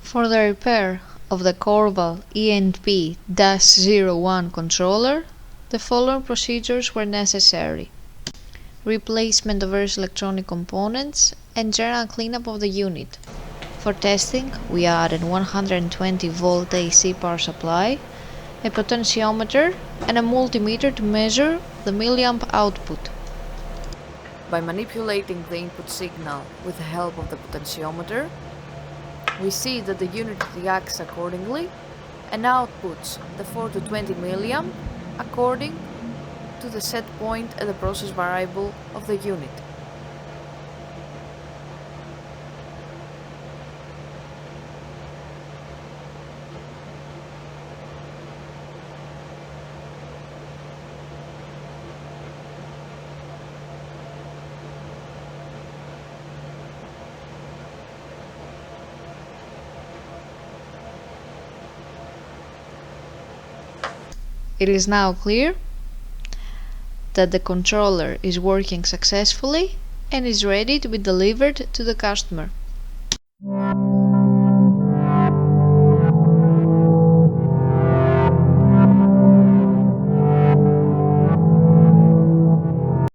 For the repair of the Korval E&P-01 controller, the following procedures were necessary: replacement of various electronic components and general cleanup of the unit. For testing, we added 120 volt AC power supply, a potentiometer and a multimeter to measure the milliamp output. By manipulating the input signal with the help of the potentiometer, we see that the unit reacts accordingly and outputs the 4 to 20 milliamp according to the set point at the process variable of the unit. It is now clear that the controller is working successfully and is ready to be delivered to the customer.